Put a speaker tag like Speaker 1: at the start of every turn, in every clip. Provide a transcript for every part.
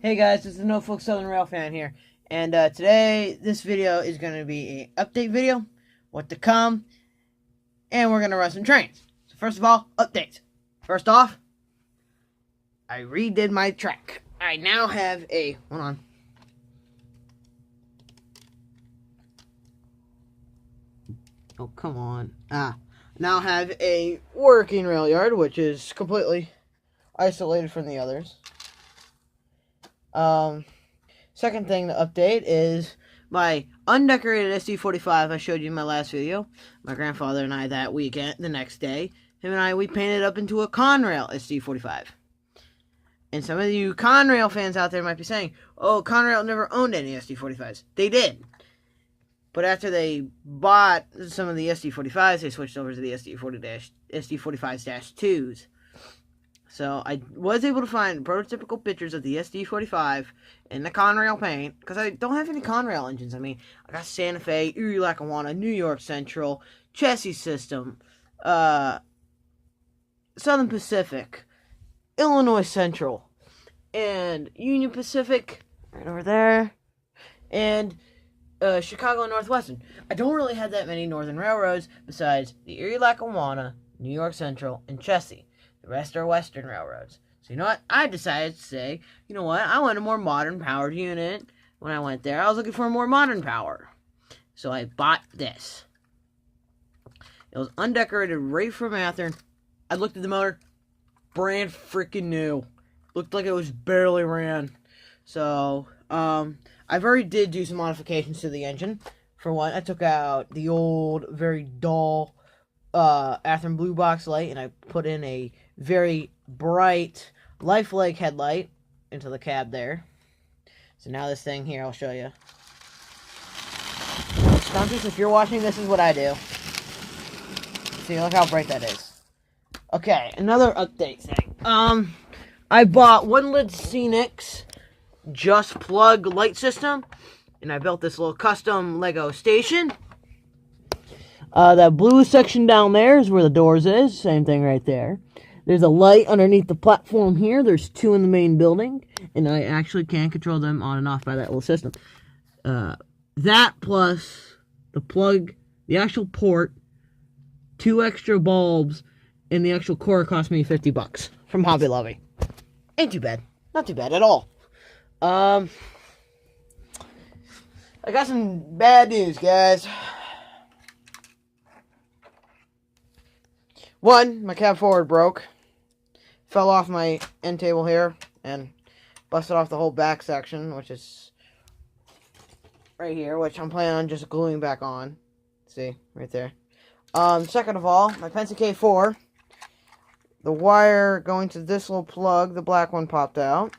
Speaker 1: Hey guys, this is No Folk Southern Rail Fan here, and today this video is going to be an update video, what to come, and we're going to run some trains. So first of all, updates. First off, I redid my track. I now have a, hold on. Oh, come on. Now have a working rail yard, which is completely isolated from the others. Second thing to update is my undecorated SD45 I showed you in my last video. My grandfather and I that weekend, the next day, him and I, we painted it up into a Conrail SD45. And some of you Conrail fans out there might be saying, oh, Conrail never owned any SD45s. They did. But after they bought some of the SD45s, they switched over to the SD45s-2s. So I was able to find prototypical pictures of the SD45 in the Conrail paint, because I don't have any Conrail engines. I mean, I got Santa Fe, Erie Lackawanna, New York Central, Chassis System, Southern Pacific, Illinois Central, and Union Pacific, right over there, and Chicago and Northwestern. I don't really have that many northern railroads besides the Erie Lackawanna, New York Central, and Chessie. The rest are western railroads. So you know what? I decided to say, you know what? I want a more modern powered unit. When I went there, I was looking for a more modern power. So I bought this. It was undecorated right from Athern. I looked at the motor. Brand freaking new. Looked like it was barely ran. So, I've already did do some modifications to the engine. For one, I took out the old, very dull Athern Blue Box light, and I put in a very bright Lifelike headlight into the cab there. So now this thing here, I'll show you. Stunties, if you're watching, this is what I do. See, look how bright that is. Okay, another update thing. I bought One Lid Scenics Just Plug light system, and I built this little custom Lego station. That blue section down there is where the doors is. Same thing right there. There's a light underneath the platform here. There's two in the main building, and I actually can control them on and off by that little system. That plus the plug, the actual port, 2 extra bulbs, and the actual core cost me $50 from Hobby Lobby. Ain't too bad. Not too bad at all. I got some bad news, guys. One, my cab forward broke. Fell off my end table here and busted off the whole back section, which is right here, which I'm planning on just gluing back on. See, right there. Second of all, my Penske K4, the wire going to this little plug, the black one popped out.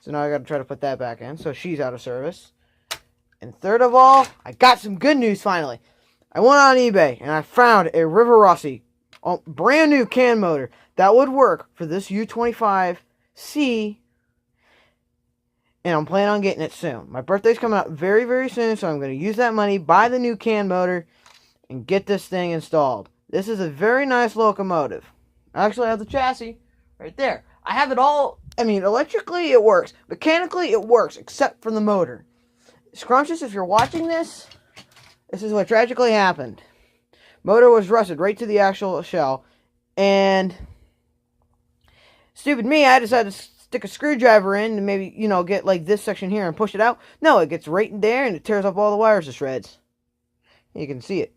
Speaker 1: So now I gotta try to put that back in, so she's out of service. And third of all, I got some good news finally. I went on eBay and I found a River Rossi brand new can motor that would work for this U25C, and I'm planning on getting it soon. My birthday's coming up very, very soon, so I'm going to use that money, buy the new can motor, and get this thing installed. This is a very nice locomotive. I actually have the chassis right there. I have it all. I mean, electrically it works. Mechanically it works, except for the motor. Scrumptious, if you're watching this, this is what tragically happened. Motor was rusted right to the actual shell, and stupid me, I decided to stick a screwdriver in and maybe, you know, get like this section here and push it out. No, it gets right in there and it tears up all the wires to shreds. You can see it.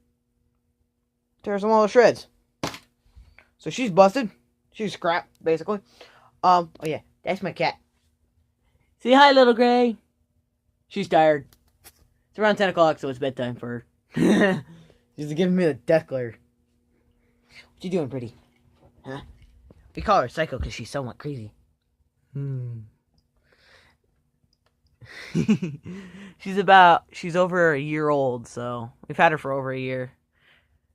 Speaker 1: Tears them all to shreds. So she's busted. She's scrap, basically. Oh yeah, that's my cat. Say hi, little Gray. She's tired. It's around 10 o'clock, so it's bedtime for her. She's giving me the death glare. What you doing, pretty? Huh? We call her Psycho because she's somewhat crazy. She's over a year old, so we've had her for over a year.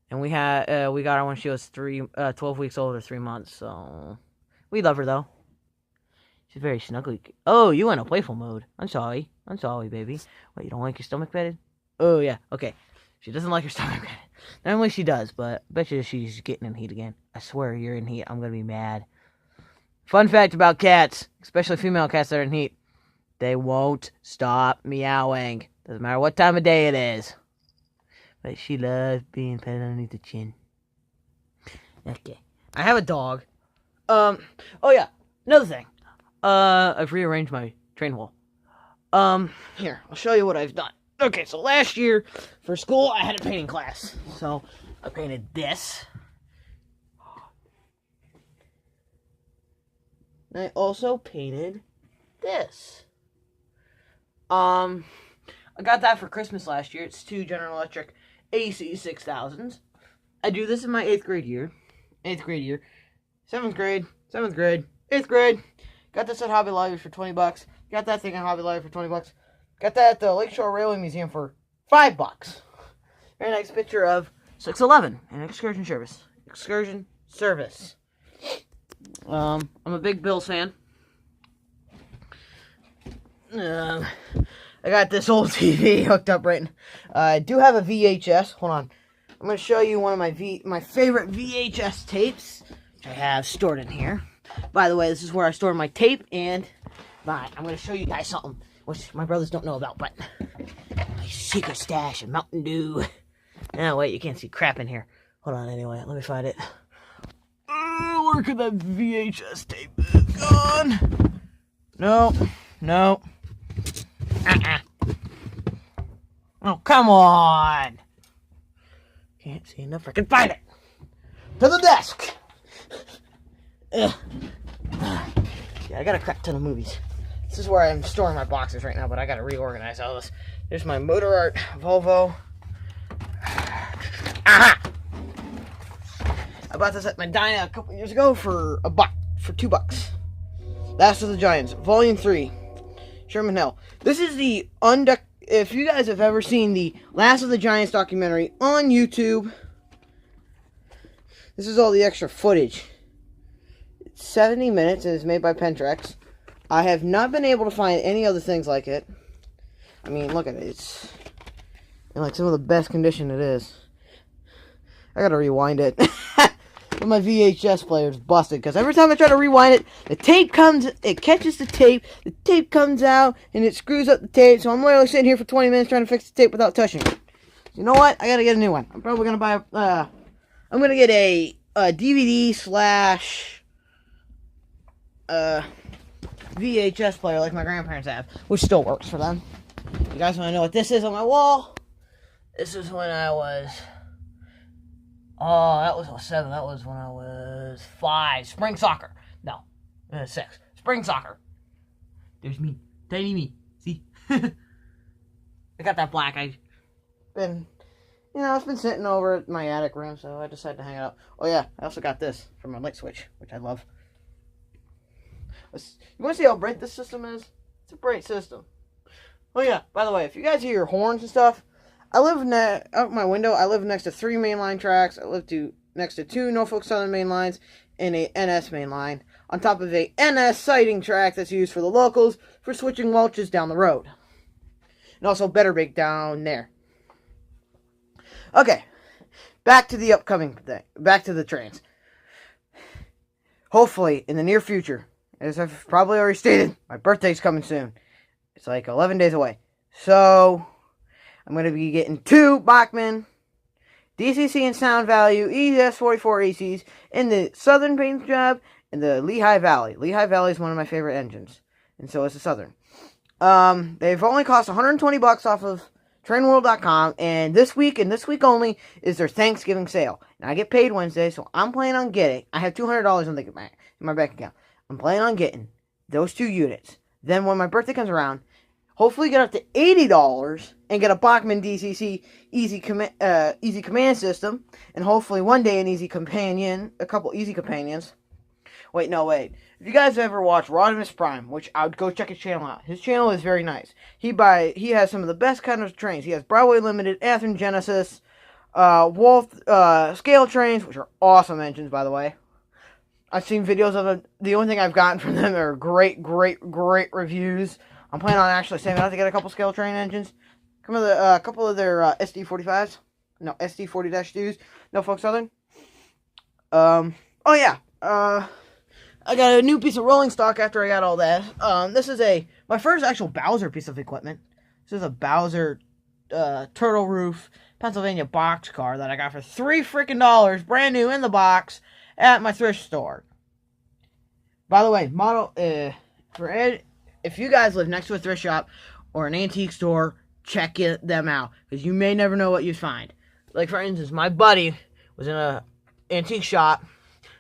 Speaker 1: And we got her when she was 12 weeks old or 3 months, so we love her though. She's very snuggly. Oh, you went in playful mode. I'm sorry, baby. What, you don't like your stomach petted? Oh yeah, okay. She doesn't like her stomach petted. Normally she does, but I bet you she's getting in heat again. I swear you're in heat. I'm gonna be mad. Fun fact about cats, especially female cats that are in heat. They won't stop meowing. Doesn't matter what time of day it is. But she loves being pet underneath the chin. Okay. I have a dog. Oh yeah, another thing. I've rearranged my train wall. Here, I'll show you what I've done. Okay, so last year for school I had a painting class. So I painted this. And I also painted this. I got that for Christmas last year. It's 2 General Electric AC 6000s. I do this in my 8th grade year. 8th grade year. 7th grade. 7th grade. 8th grade. Got this at Hobby Lobby for $20. Got that thing at Hobby Lobby for $20. Got that at the Lakeshore Railway Museum for $5. Very nice picture of 611 and excursion service. Excursion service. I'm a big Bills fan. I got this old TV hooked up right now. I do have a VHS. Hold on. I'm going to show you one of my favorite VHS tapes, which I have stored in here. By the way, this is where I store my tape, and I'm going to show you guys something which my brothers don't know about, but my secret stash of Mountain Dew. Oh, wait, you can't see crap in here. Hold on, anyway, let me find it. Where could that VHS tape be gone? No. Oh, come on. Can't see enough. I can find it. To the desk. Yeah, I got a crap ton of movies. This is where I'm storing my boxes right now, but I got to reorganize all this. There's my Motor Art Volvo. Aha! I bought this at Medina a couple years ago for $2. Last of the Giants, Volume 3, Sherman Hill. This is the if you guys have ever seen the Last of the Giants documentary on YouTube, this is all the extra footage. It's 70 minutes and it's made by Pentrex. I have not been able to find any other things like it. I mean, look at it. It's in like some of the best condition it is. I gotta rewind it. But my VHS player is busted because every time I try to rewind it, the tape it catches the tape comes out, and it screws up the tape. So I'm literally sitting here for 20 minutes trying to fix the tape without touching it. You know what? I gotta get a new one. I'm probably gonna buy I'm gonna get a DVD / VHS player like my grandparents have, which still works for them. You guys want to know what this is on my wall? This is when I was... Oh, that was 07. That was when I was 5. Spring soccer. No, 6. Spring soccer. There's me. Tiny me. See? I got that black. It's been sitting over at my attic room, so I decided to hang it up. Oh, yeah. I also got this for my light switch, which I love. You want to see how bright this system is? It's a bright system. Oh, yeah. By the way, if you guys hear horns and stuff, I live out my window. I live next to 3 mainline tracks. I live next to 2 Norfolk Southern main lines and a NS main line, on top of a NS siding track that's used for the locals for switching Welches down the road. And also Better Big down there. Okay, back to the upcoming thing. Back to the trains. Hopefully, in the near future, as I've probably already stated, my birthday's coming soon. It's like 11 days away. So I'm going to be getting 2 Bachmann DCC and Sound Value ES44 ACs in the Southern paint job and the Lehigh Valley. Lehigh Valley is one of my favorite engines, and so is the Southern. They've only cost $120 off of trainworld.com, and this week only is their Thanksgiving sale. And I get paid Wednesday, so I'm planning on getting... I have $200 in my bank account. I'm planning on getting those 2 units. Then when my birthday comes around, hopefully get up to $80 and get a Bachmann DCC easy command system, and hopefully one day a couple easy companions. Wait. If you guys ever watch Rodimus Prime, which I would go check his channel out. His channel is very nice. He has some of the best kind of trains. He has Broadway Limited, Athearn Genesis, Wolf scale trains, which are awesome engines, by the way. I've seen videos of them. The only thing I've gotten from them are great reviews. I'm planning on actually saving out to get a couple scale train engines. A couple of their SD45s. No, SD40-2s. Norfolk Southern. Oh yeah. I got a new piece of rolling stock after I got all that. This is my first actual Bowser piece of equipment. This is a Bowser turtle roof Pennsylvania box car that I got for $3 freaking brand new in the box at my thrift store. By the way, if you guys live next to a thrift shop or an antique store, check them out, because you may never know what you find. Like, for instance, my buddy was in a antique shop,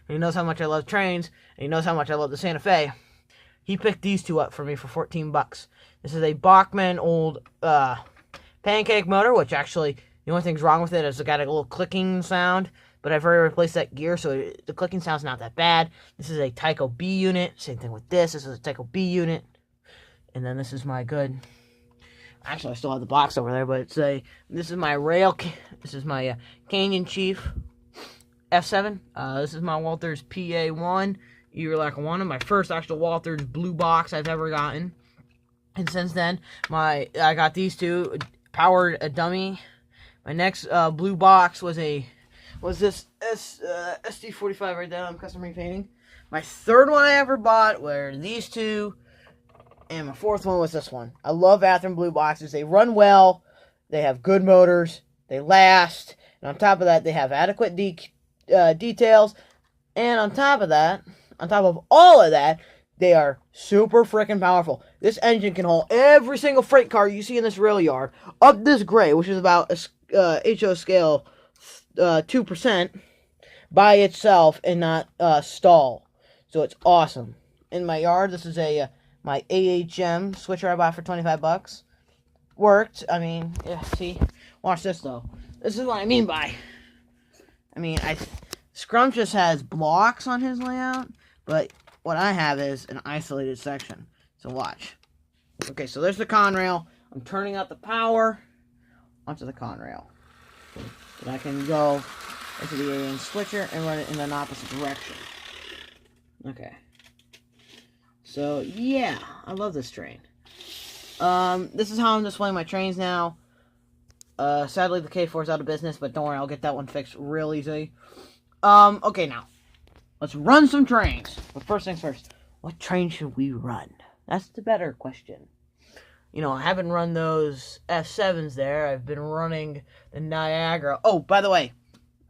Speaker 1: and he knows how much I love trains, and he knows how much I love the Santa Fe. He picked these two up for me for $14. This is a Bachmann old pancake motor, which actually, the only thing's wrong with it is it got a little clicking sound, but I've already replaced that gear, so the clicking sound's not that bad. This is a Tyco B unit. Same thing with this. This is a Tyco B unit. And then this is my good... Actually, I still have the box over there, but this is my this is my Canyon Chief F7. This is my Walthers PA1 E-Relac 1, my first actual Walthers blue box I've ever gotten. And since then, I got these two, powered a dummy. My next blue box was this SD45 right there. I'm custom repainting. My third one I ever bought were these two. And my fourth one was this one. I love Athearn blue boxes. They run well. They have good motors. They last. And on top of that, they have adequate details. And on top of all of that, they are super freaking powerful. This engine can haul every single freight car you see in this rail yard up this grade, which is about HO scale 2%, by itself and not stall. So it's awesome. In my yard, this is my AHM switcher I bought for $25. Worked. I mean, yeah, see? Watch this, though. This is what I mean by... Scrumptious has blocks on his layout, but what I have is an isolated section. So watch. Okay, so there's the Conrail. I'm turning out the power onto the Conrail. And I can go into the AHM switcher and run it in an opposite direction. Okay. So, yeah, I love this train. This is how I'm displaying my trains now. Sadly, the K4 is out of business, but don't worry, I'll get that one fixed real easy. Okay, now, let's run some trains. But first things first, what train should we run? That's the better question. You know, I haven't run those F7s there. I've been running the Niagara. Oh, by the way,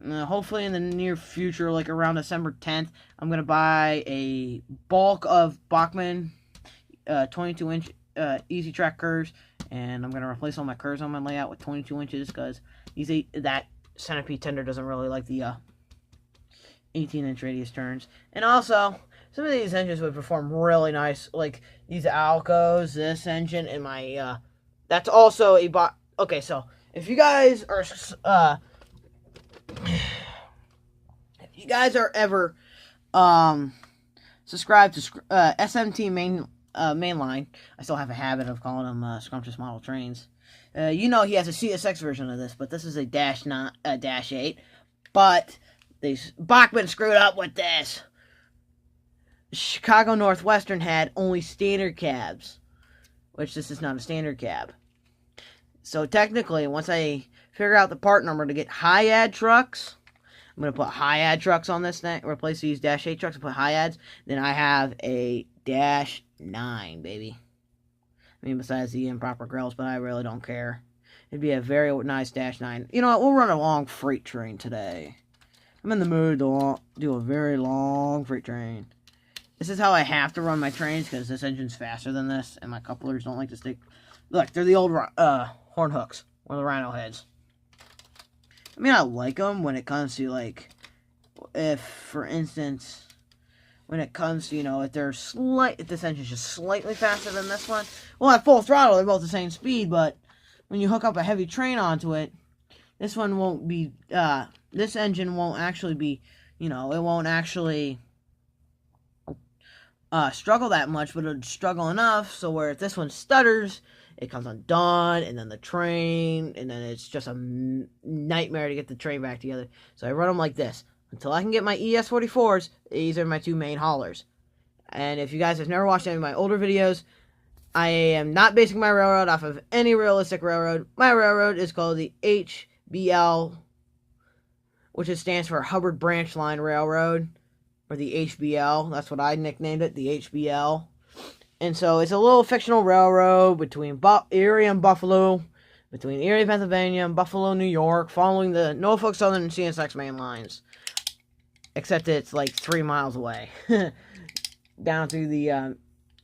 Speaker 1: hopefully in the near future, like around December 10th, I'm going to buy a bulk of Bachmann 22-inch easy track curves, and I'm going to replace all my curves on my layout with 22 inches, because that centipede tender doesn't really like the 18-inch radius turns. And also, some of these engines would perform really nice, like these Alcos, this engine, and my, that's also a okay, so, if you guys are, ever subscribed to SMT mainline, I still have a habit of calling them Scrumptious model trains. You know he has a CSX version of this, but this is a Dash 8. But Bachmann screwed up with this. Chicago Northwestern had only standard cabs, which this is not a standard cab. So technically, once I figure out the part number to get high-ad trucks, I'm going to put high-ad trucks on this thing, replace these Dash 8 trucks and put high-ads. Then I have a Dash 9, baby. I mean, besides the improper grills, but I really don't care. It'd be a very nice Dash 9. You know what? We'll run a long freight train today. I'm in the mood to do a very long freight train. This is how I have to run my trains, because this engine's faster than this, and my couplers don't like to stick. Look, they're the old horn hooks, or the rhino heads. I mean, I like them when it comes to, like, if, for instance, when it comes to, you know, if this engine's just slightly faster than this one. Well, at full throttle, they're both the same speed, but when you hook up a heavy train onto it, this one won't be, this engine won't actually be, you know, it won't actually struggle that much, but it'll struggle enough, so where if this one stutters, it comes undone, and then the train, and then it's just a nightmare to get the train back together. So I run them like this. Until I can get my ES44s, these are my two main haulers. And if you guys have never watched any of my older videos, I am not basing my railroad off of any realistic railroad. My railroad is called the HBL, which stands for Hubbard Branch Line Railroad. or the HBL. That's what I nicknamed it, the HBL. And so it's a little fictional railroad between Erie and Buffalo, between Erie, Pennsylvania, and Buffalo, New York, following the Norfolk Southern and CSX main lines. Except it's like 3 miles away. Down through the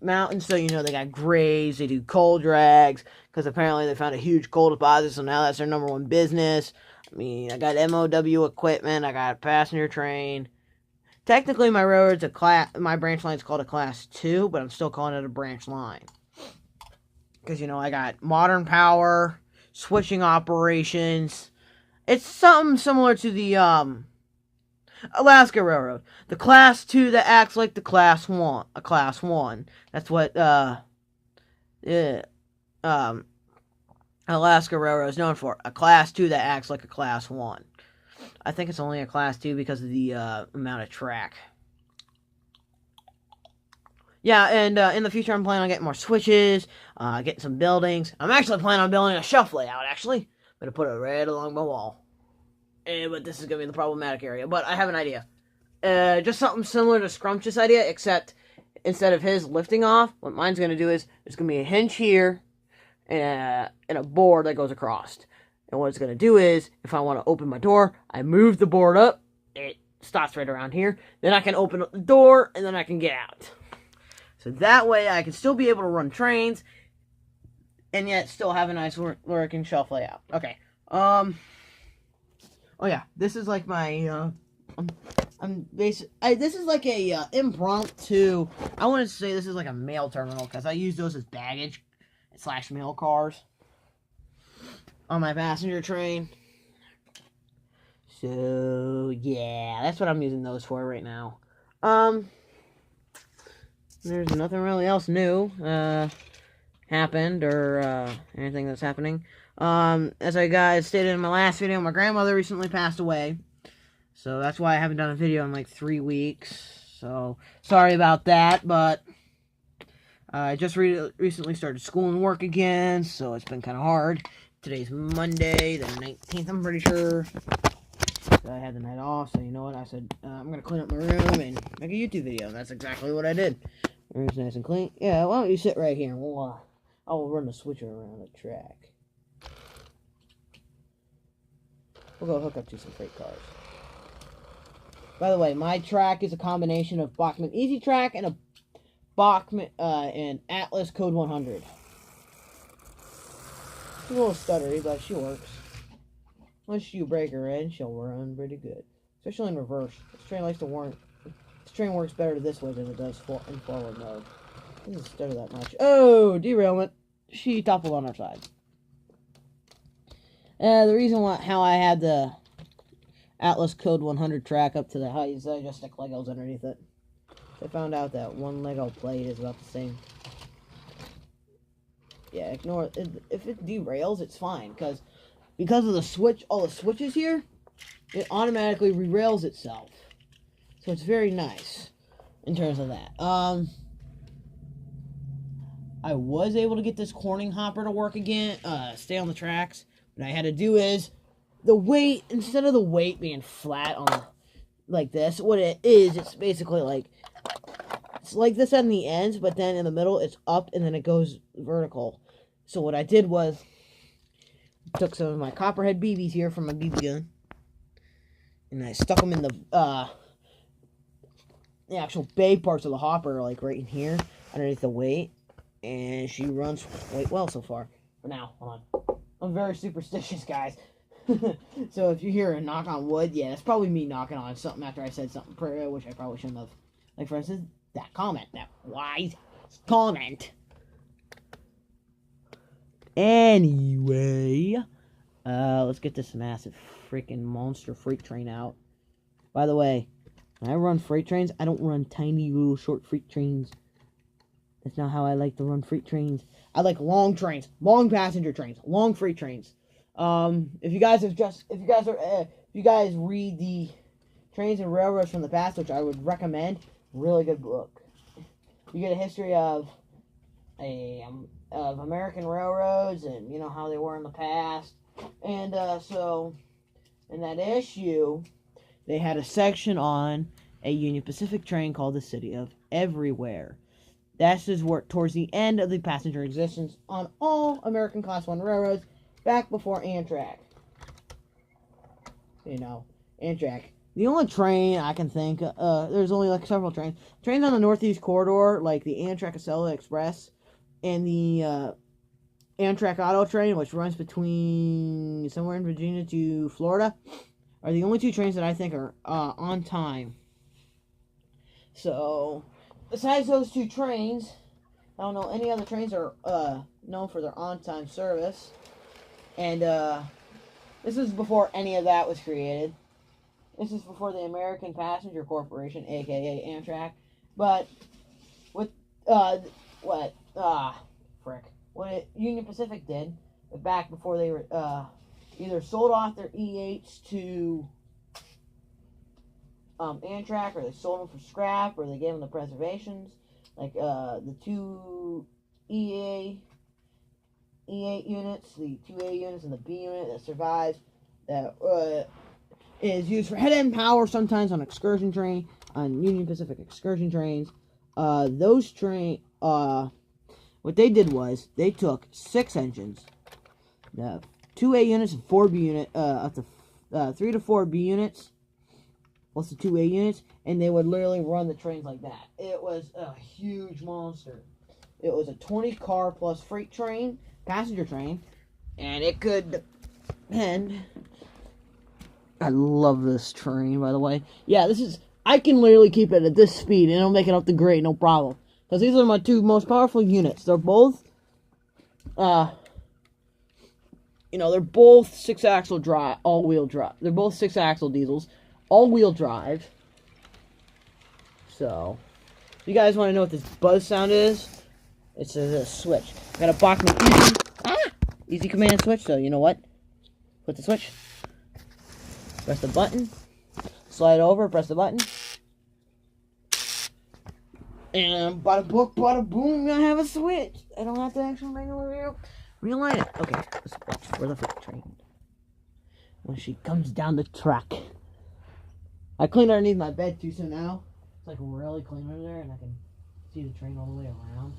Speaker 1: mountains, so you know they got graves, they do coal drags, because apparently they found a huge coal deposit, so now that's their number one business. I mean, I got MOW equipment, I got a passenger train. Technically, my railroad's my branch line's called a Class 2, but I'm still calling it a branch line. Because, you know, I got modern power, switching operations. It's something similar to the, Alaska Railroad. The Class 2 that acts like the Class 1. A Class 1. That's what, Alaska Railroad is known for. A Class 2 that acts like a Class 1. I think it's only a Class 2 because of the amount of track. Yeah, and in the future I'm planning on getting more switches, getting some buildings. I'm actually planning on building a shelf layout, actually. I'm going to put it right along my wall. But this is going to be the problematic area. But I have an idea. Just something similar to Scrumptious' idea, except instead of his lifting off, what mine's going to do is there's going to be a hinge here and a board that goes across. And what it's going to do is, if I want to open my door, I move the board up. It stops right around here. Then I can open up the door, and then I can get out. So that way, I can still be able to run trains, and yet still have a nice working shelf layout. Okay. Oh yeah, this is like my, this is like a, impromptu, I want to say this is like a mail terminal, because I use those as baggage / mail cars on my passenger train. So, yeah, that's what I'm using those for right now. There's nothing really else new, happened, or, anything that's happening. As I guys stated in my last video, my grandmother recently passed away. So that's why I haven't done a video in like 3 weeks. So, sorry about that, but I just recently started school and work again, so it's been kind of hard. Today's Monday, the 19th, I'm pretty sure. So I had the night off, so you know what? I said, I'm going to clean up my room and make a YouTube video, and that's exactly what I did. Room's nice and clean. Yeah, why don't you sit right here, and I'll run the switcher around the track. We'll go hook up to some freight cars. By the way, my track is a combination of Bachmann Easy Track and a Bachmann and Atlas Code 100. She's a little stuttery, but she works. Once you break her in, she'll run pretty good. Especially in reverse. This train likes to warn. This train works better this way than it does in forward mode. It doesn't stutter that much. Oh, derailment. She toppled on her side. The reason how I had the Atlas Code 100 track up to the height is I just stick Legos underneath it. I found out that one Lego plate is about the same. Yeah, ignore it. If it derails, it's fine, because of the switch, all the switches here, it automatically re-rails itself. So it's very nice in terms of that. I was able to get this Corning hopper to work again, stay on the tracks. What I had to do is, the weight, instead of the weight being flat on like this, what it is, it's basically like, it's like this on the ends, but then in the middle, it's up, and then it goes vertical. So what I did was, took some of my copperhead BBs here from my BB gun, and I stuck them in the actual bay parts of the hopper, like right in here, underneath the weight, and she runs quite well so far. For now, hold on. I'm very superstitious, guys. So if you hear a knock on wood, yeah, that's probably me knocking on something after I said something, which I probably shouldn't have. Like, for instance, that comment, that wise comment. Anyway, let's get this massive freaking monster freight train out. By the way, when I run freight trains, I don't run tiny little short freight trains. That's not how I like to run freight trains. I like long trains, long passenger trains, long freight trains. If you guys read the Trains and Railroads from the Past, which I would recommend, really good book. You get a history of American railroads and you know how they were in the past. And so in that issue, they had a section on a Union Pacific train called the City of Everywhere. That is towards the end of the passenger existence on all American Class 1 railroads back before Amtrak. Amtrak. The only train I can think, there's only like several trains. Trains on the Northeast Corridor, like the Amtrak Acela Express, and the Amtrak Auto Train, which runs between somewhere in Virginia to Florida, are the only two trains that I think are on time. So, besides those two trains, I don't know any other trains are known for their on-time service. And this is before any of that was created. This is before the American Passenger Corporation, aka Amtrak. But with what Union Pacific did back before they were either sold off their E8s to Amtrak, or they sold them for scrap, or they gave them the preservations, like the two E8 units, the 2A units, and the B unit that survives, that is used for head-end power sometimes on excursion train, on Union Pacific excursion trains. Those train, what they did was they took 6 engines, the 2A units and 4B unit, up to 3 to 4 B units, plus the 2A units, and they would literally run the trains like that. It was a huge monster. It was a 20-car plus freight train, passenger train, and it could, and I love this train, by the way. Yeah, I can literally keep it at this speed, and it'll make it up the grade, no problem. Because these are my two most powerful units. They're both, they're both 6-axle drive, all-wheel drive. They're both 6-axle diesels, all-wheel drive. So, if you guys want to know what this buzz sound is, it's a switch. I got a Bachmann easy command switch, so you know what? Put the switch. Press the button. Slide over, press the button. And bada book, bada boom, I have a switch. I don't have to actually realign it. Okay, let's watch for the freight train when she comes down the track. I cleaned underneath my bed too, so now it's like really clean under there, and I can see the train all the way around.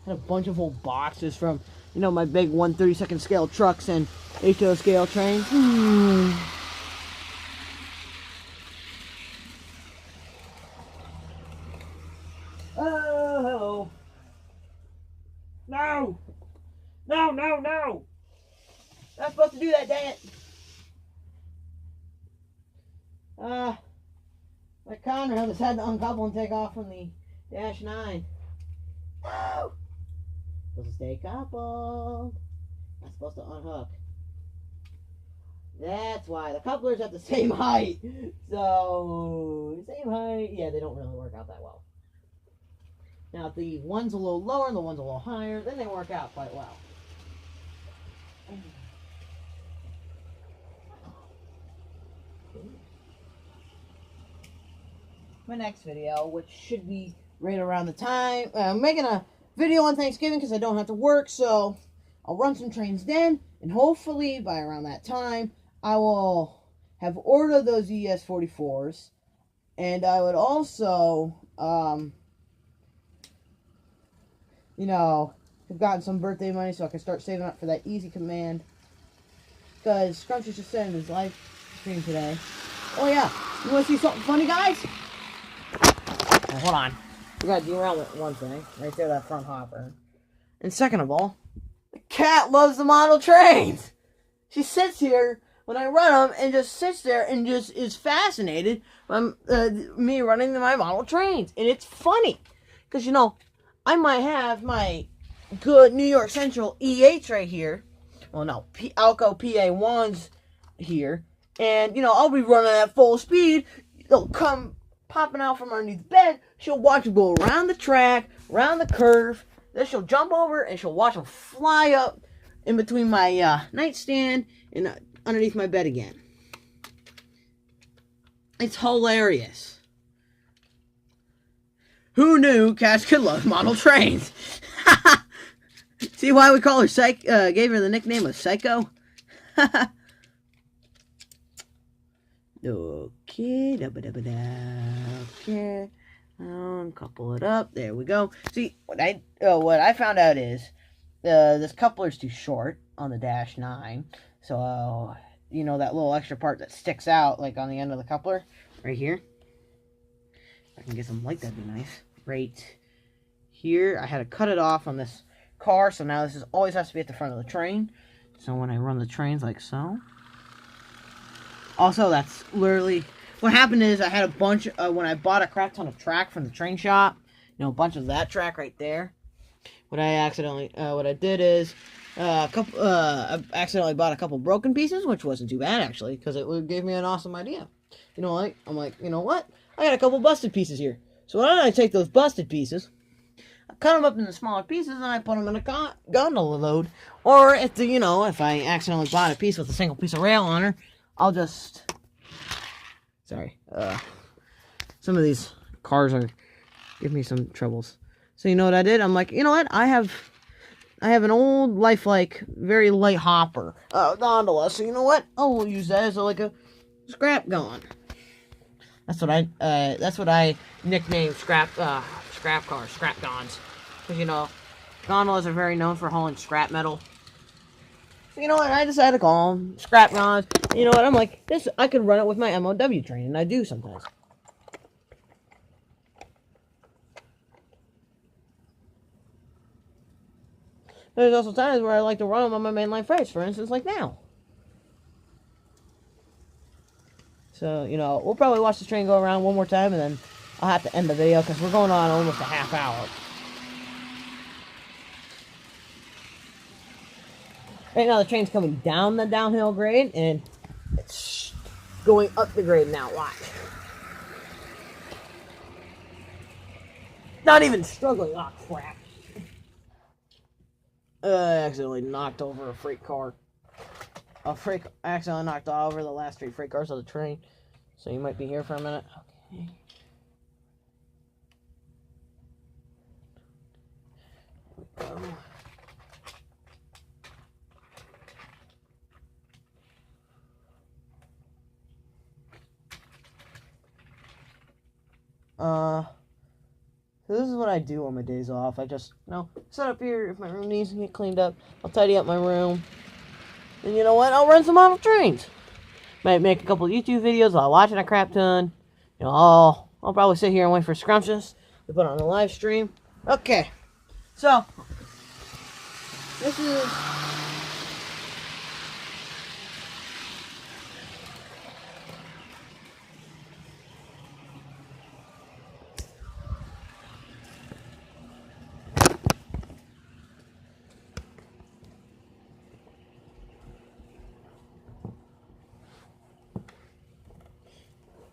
Speaker 1: I had a bunch of old boxes from, my big 1/32 scale trucks and HO scale trains. Oh, no! No, no, no! Not supposed to do that, dang it! My Conrad has had to uncouple and take off from the Dash 9. No! Supposed to stay coupled. Not supposed to unhook. That's why. The couplers at the same height. So, same height. Yeah, they don't really work out that well. Now, if the one's a little lower and the one's a little higher, then they work out quite well. My next video, which should be right around the time, I'm making a video on Thanksgiving because I don't have to work, so I'll run some trains then, and hopefully by around that time, I will have ordered those ES44s, and I would also, have gotten some birthday money so I can start saving up for that easy command, because Scrumptious just said in his live stream today, oh yeah, you want to see something funny, guys? Oh, hold on. We got to derail one thing. Right there, that front hopper. And second of all, the cat loves the model trains. She sits here when I run them and just sits there and just is fascinated by me running my model trains. And it's funny. Because, I might have my good New York Central E8s right here. Well, no, Alco PA1s here. And, I'll be running at full speed. They'll come popping out from underneath the bed. She'll watch them go around the track, around the curve. Then she'll jump over and she'll watch them fly up in between my nightstand and underneath my bed again. It's hilarious. Who knew cats could love model trains? See why we call her gave her the nickname of Psycho? Okay, okay. Couple it up. There we go. See, what I found out is this coupler is too short on the Dash 9. So, you know, that little extra part that sticks out, like on the end of the coupler, right here. If I can get some light, that'd be nice. Right here, I had to cut it off on this car, so now this always has to be at the front of the train. So when I run the trains like so. Also, that's literally what happened is I had a bunch when I bought a crap ton of track from the train shop, you know, a bunch of that track right there. What I did is I accidentally bought a couple broken pieces, which wasn't too bad actually, because it gave me an awesome idea. You know, I'm like, you know what? I got a couple busted pieces here. So why don't I take those busted pieces, I cut them up into smaller pieces, and I put them in a gondola load. Or if if I accidentally bought a piece with a single piece of rail on her, I'll just some of these cars are giving me some troubles. So you know what I did? I'm like, you know what? I have an old lifelike, very light hopper gondola. So you know what? I'll use that as like a scrap gon. That's what I nicknamed scrap cars, scrap gons. Because, you know, gondolas are very known for hauling scrap metal. So, you know what? I decided to call them scrap gons. You know what? I'm like, I could run it with my MOW train, and I do sometimes. There's also times where I like to run them on my mainline freights, for instance, like now. So, you know, we'll probably watch the train go around one more time, and then I'll have to end the video, because we're going on almost a half hour. Right now, the train's coming down the downhill grade, and it's going up the grade now. Watch. Not even struggling. Oh, crap. I accidentally knocked over a freight car. I accidentally knocked over the last 3 freight cars on the train. So you might be here for a minute. Okay. So this is what I do on my days off. I just, set up here. If my room needs to get cleaned up, I'll tidy up my room. And you know what? I'll run some model trains. Might make a couple of YouTube videos while watching a crap ton. You know, I'll probably sit here and wait for Scrumptious to put on a live stream. Okay. So, this is...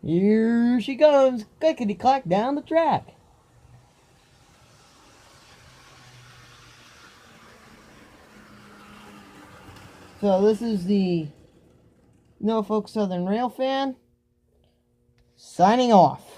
Speaker 1: Here she comes, clickety-clack down the track. So this is the Norfolk Southern Rail fan signing off.